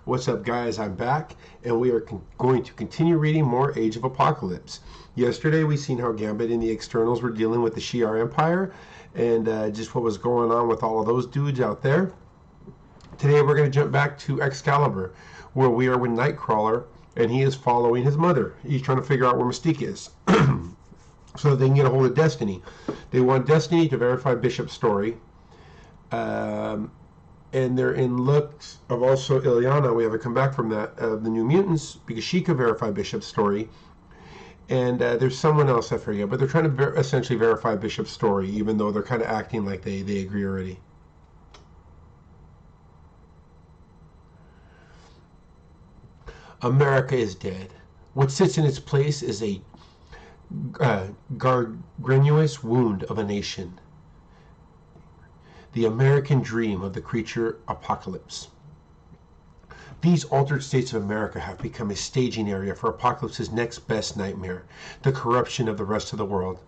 What's up, guys? I'm back, and we are going to continue reading more Age of Apocalypse. Yesterday, we seen how Gambit and the Externals were dealing with the Shi'ar Empire, and just what was going on with all of those dudes out there. Today, we're going to jump back to Excalibur, where we are with Nightcrawler, and he is following his mother. He's trying to figure out where Mystique is, so that they can get a hold of Destiny. They want Destiny to verify Bishop's story. And they're in looks of also Ilyana. We have to come back from that, of the New Mutants, because she could verify Bishop's story. And there's someone else I forget, but they're trying to essentially verify Bishop's story, even though they're kind of acting like they agree already. America is dead. What sits in its place is a gangrenous wound of a nation. The American dream of the creature apocalypse. These altered states of America have become a staging area for Apocalypse's next best nightmare, the corruption of the rest of the world.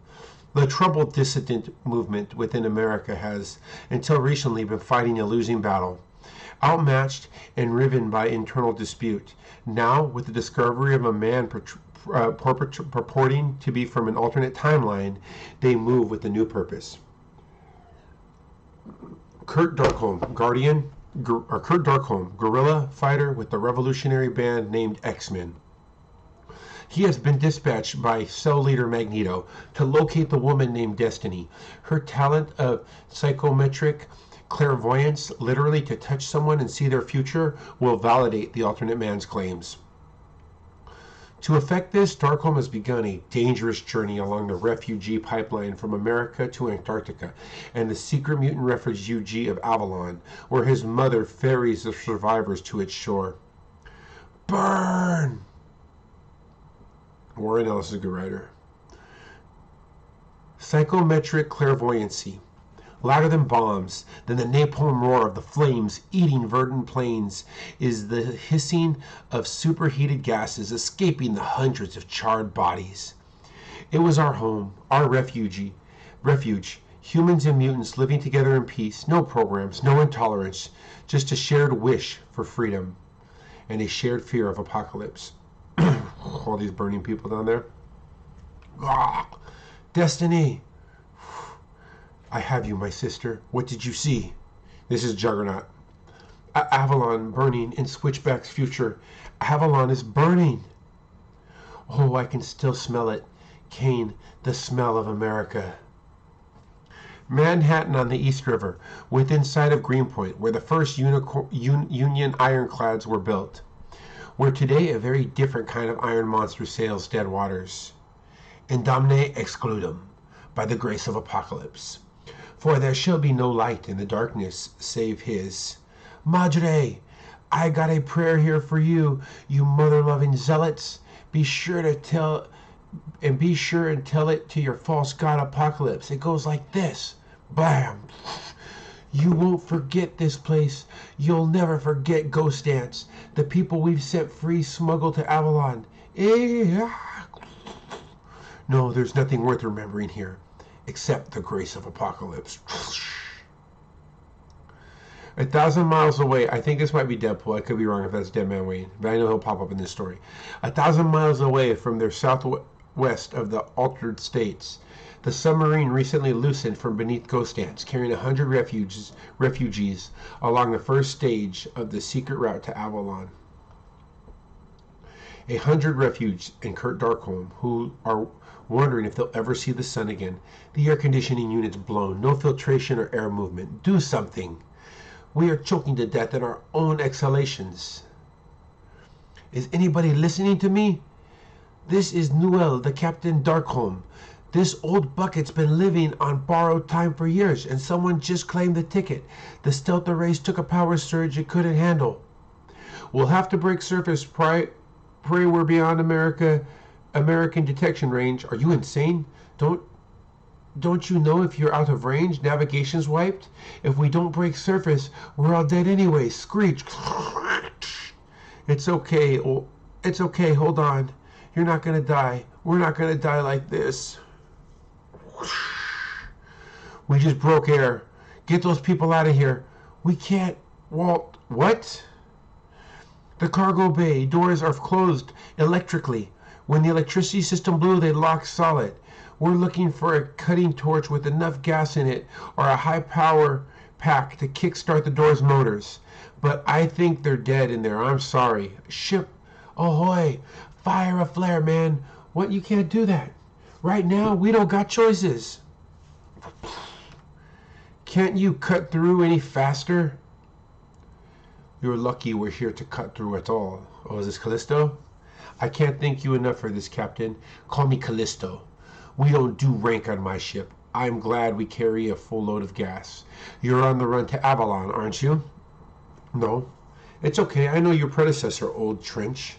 The troubled dissident movement within America has, until recently, been fighting a losing battle. Outmatched and riven by internal dispute, now, with the discovery of a man purporting to be from an alternate timeline, they move with a new purpose. Kurt Darkholm, guerrilla fighter with the revolutionary band named X-Men. He has been dispatched by cell leader Magneto to locate the woman named Destiny. Her talent of psychometric clairvoyance, literally to touch someone and see their future, will validate the alternate man's claims. To effect this, Darkholm has begun a dangerous journey along the refugee pipeline from America to Antarctica and the secret mutant refugee of Avalon, where his mother ferries the survivors to its shore. Burn! Warren Ellis is a good writer. Psychometric clairvoyancy. Louder than bombs, than the napalm roar of the flames eating verdant plains, is the hissing of superheated gases escaping the hundreds of charred bodies. It was our home, our refuge, humans and mutants living together in peace, no programs, no intolerance, just a shared wish for freedom and a shared fear of apocalypse. All these burning people down there. Destiny! I have you, my sister. What did you see? This is Juggernaut. Avalon burning in Switchback's future. Avalon is burning. Oh, I can still smell it. Kane, the smell of America. Manhattan on the East River, within sight of Greenpoint, where the first Union ironclads were built. Where today a very different kind of iron monster sails dead waters. Indomine excludum, by the grace of Apocalypse. For there shall be no light in the darkness save his. Madre, I got a prayer here for you, you mother-loving zealots. Be sure and tell it to your false god Apocalypse. It goes like this. Bam! You won't forget this place. You'll never forget Ghost Dance. The people we've set free smuggled to Avalon. No, there's nothing worth remembering here, except the grace of Apocalypse. 1,000 miles away, I think this might be Deadpool. I could be wrong if that's Dead Man Wayne, but I know he'll pop up in this story. 1,000 miles away from their southwest of the altered states, the submarine recently loosened from beneath Ghost Dance, carrying 100 refugees along the first stage of the secret route to Avalon. 100 refugees and Kurt Darkholm, who are wondering if they'll ever see the sun again. The air conditioning unit's blown. No filtration or air movement. Do something. We are choking to death in our own exhalations. Is anybody listening to me? This is Newell, the Captain Darkholm. This old bucket's been living on borrowed time for years, and someone just claimed the ticket. The stealth race took a power surge it couldn't handle. We'll have to break surface. Pray we're beyond American detection range. Are you insane? Don't you know if you're out of range, navigation's wiped? If we don't break surface, we're all dead anyway. Screech. It's okay. Oh, it's okay. Hold on. You're not gonna die. We're not gonna die like this. We just broke air. Get those people out of here. We can't. Walt, what? The cargo bay doors are closed electrically. When the electricity system blew, they locked solid. We're looking for a cutting torch with enough gas in it or a high power pack to kickstart the door's motors. But I think they're dead in there. I'm sorry. Ship ahoy! Fire a flare, man. What? You can't do that. Right now, we don't got choices. Can't you cut through any faster? You're lucky we're here to cut through at all. Oh, is this Callisto? I can't thank you enough for this, Captain. Call me Callisto. We don't do rank on my ship. I'm glad we carry a full load of gas. You're on the run to Avalon, aren't you? No. It's okay. I know your predecessor, Old Trench.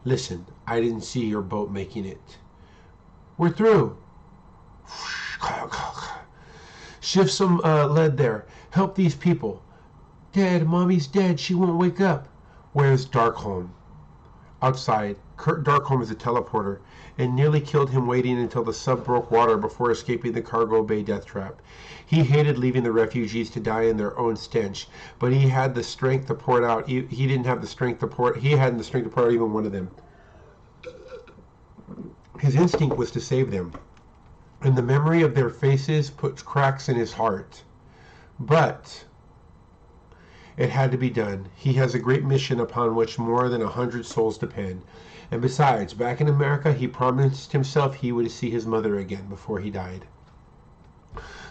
Listen, I didn't see your boat making it. We're through. Shift some lead there. Help these people. Dead, Mommy's dead. She won't wake up. Where's Darkholm? Outside. Kurt Darkholm is a teleporter, and nearly killed him waiting until the sub broke water before escaping the cargo bay death trap. He hated leaving the refugees to die in their own stench, but he had the strength to pour it out. He didn't have the strength to pour. He hadn't the strength to pour out even one of them. His instinct was to save them, and the memory of their faces puts cracks in his heart. But it had to be done. He has a great mission upon which more than 100 souls depend. And besides, back in America, he promised himself he would see his mother again before he died.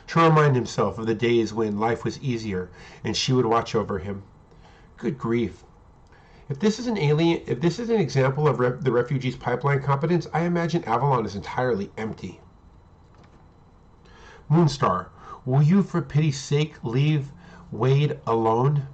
To remind himself of the days when life was easier and she would watch over him. Good grief. If this is an example of the refugees' pipeline competence, I imagine Avalon is entirely empty. Moonstar, will you for pity's sake leave Wade alone?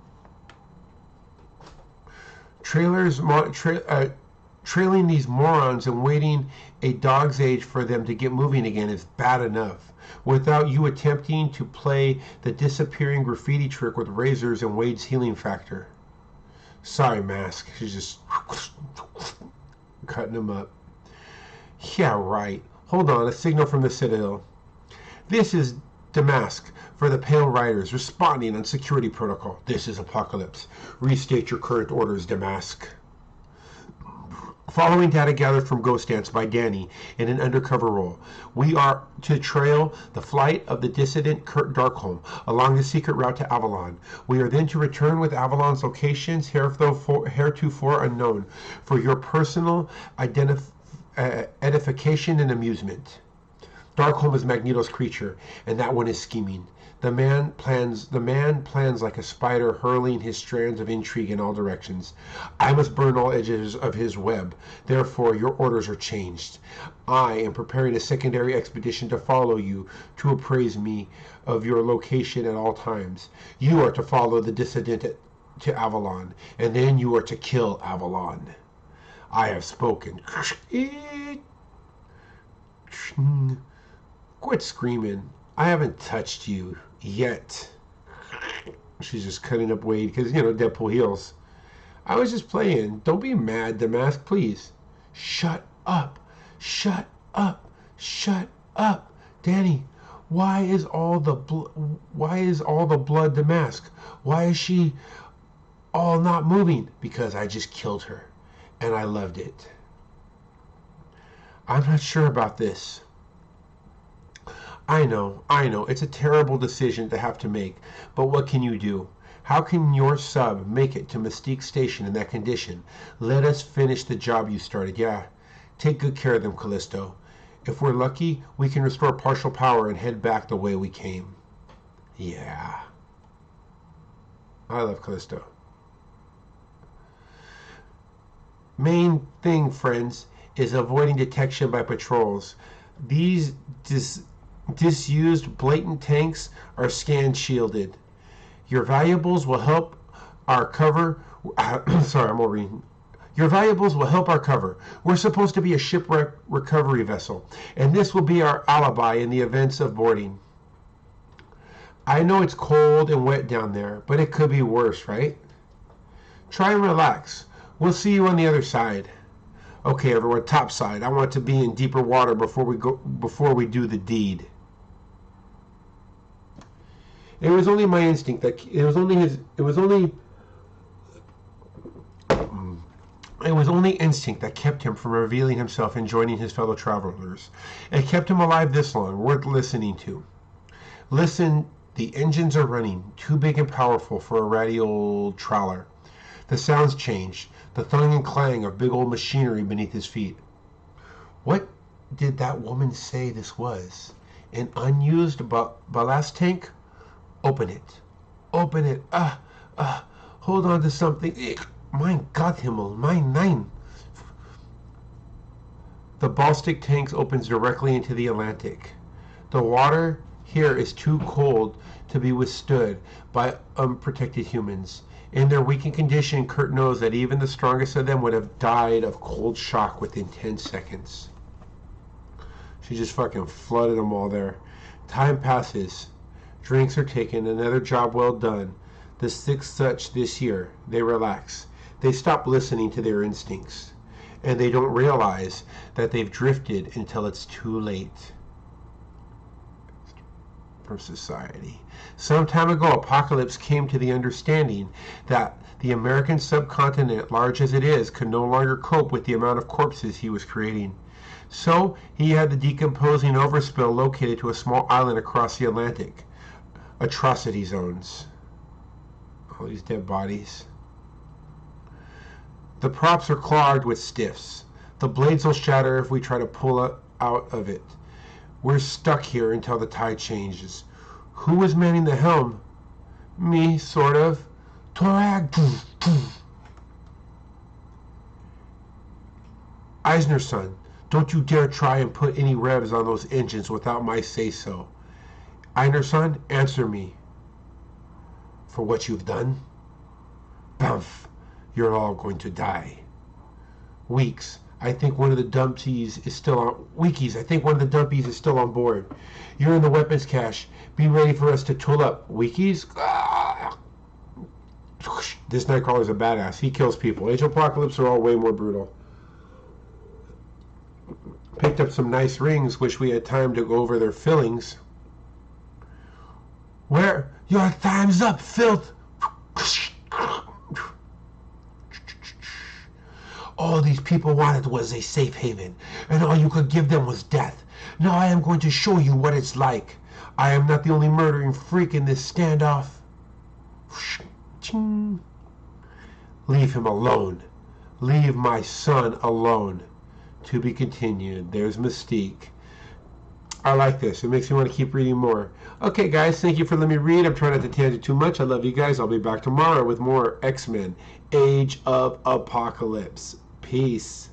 Trailing these morons and waiting a dog's age for them to get moving again is bad enough, without you attempting to play the disappearing graffiti trick with razors and Wade's healing factor. Sorry, Mask. She's just cutting him up. Yeah, right. Hold on, a signal from the Citadel. This is Damask for the Pale Riders, responding on security protocol. This is Apocalypse. Restate your current orders, Damask. Following data gathered from Ghost Dance by Danny in an undercover role, we are to trail the flight of the dissident Kurt Darkholm along the secret route to Avalon. We are then to return with Avalon's locations heretofore unknown for your personal edification and amusement. Darkholm is Magneto's creature, and that one is scheming. The man plans like a spider, hurling his strands of intrigue in all directions. I must burn all edges of his web. Therefore, your orders are changed. I am preparing a secondary expedition to follow you, to appraise me of your location at all times. You are to follow the dissident to Avalon, and then you are to kill Avalon. I have spoken. Quit screaming. I haven't touched you yet. She's just cutting up Wade because, Deadpool heals. I was just playing. Don't be mad, Damask, please. Shut up. Shut up. Shut up. Danny, why is all the blood Damask? Why is she all not moving? Because I just killed her and I loved it. I'm not sure about this. I know, it's a terrible decision to have to make, but what can you do? How can your sub make it to Mystique Station in that condition? Let us finish the job you started. Yeah, take good care of them, Callisto. If we're lucky, we can restore partial power and head back the way we came. Yeah. I love Callisto. Main thing, friends, is avoiding detection by patrols. These disused blatant tanks are scan shielded. Your valuables will help our cover. Your valuables will help our cover. We're supposed to be a shipwreck recovery vessel, and this will be our alibi in the events of boarding. I know it's cold and wet down there, but it could be worse, right? Try and relax. We'll see you on the other side. Okay, everyone, top side. I want to be in deeper water before we do the deed. It was only my instinct that It was only instinct that kept him from revealing himself and joining his fellow travelers. It kept him alive this long, worth listening to. Listen, the engines are running, too big and powerful for a ratty old trawler. The sounds changed, the thung and clang of big old machinery beneath his feet. What did that woman say this was? An unused ballast tank? Open it. Open it. Hold on to something. Mein Gott Himmel, mein Nein. The ballistic tanks opens directly into the Atlantic. The water here is too cold to be withstood by unprotected humans. In their weakened condition, Kurt knows that even the strongest of them would have died of cold shock within 10 seconds. She just fucking flooded them all there. Time passes. Drinks are taken. Another job well done. The 6th such this year. They relax. They stop listening to their instincts. And they don't realize that they've drifted until it's too late. For society. Some time ago, Apocalypse came to the understanding that the American subcontinent, large as it is, could no longer cope with the amount of corpses he was creating. So he had the decomposing overspill located to a small island across the Atlantic. Atrocity zones. All these dead bodies. The props are clogged with stiffs. The blades will shatter if we try to pull out of it. We're stuck here until the tide changes. Who was manning the helm? Me, sort of. Torag. Eisner's son, don't you dare try and put any revs on those engines without my say-so. Eisner's son, answer me. For what you've done? Bamf, you're all going to die. Weeks. I think one of the dumpies is still on. Weekies, I think one of the dumpies is still on board. You're in the weapons cache. Be ready for us to tool up. Weekies? This Nightcrawler's a badass. He kills people. Age of Apocalypse are all way more brutal. Picked up some nice rings. Wish we had time to go over their fillings. Where? Your time's up, filth! All these people wanted was a safe haven, and all you could give them was death. Now I am going to show you what it's like. I am not the only murdering freak in this standoff. Leave him alone. Leave my son alone. To be continued. There's Mystique. I like this. It makes me want to keep reading more. Okay, guys, thank you for letting me read. I'm trying not to tangent too much. I love you guys. I'll be back tomorrow with more X-Men Age of Apocalypse. Peace.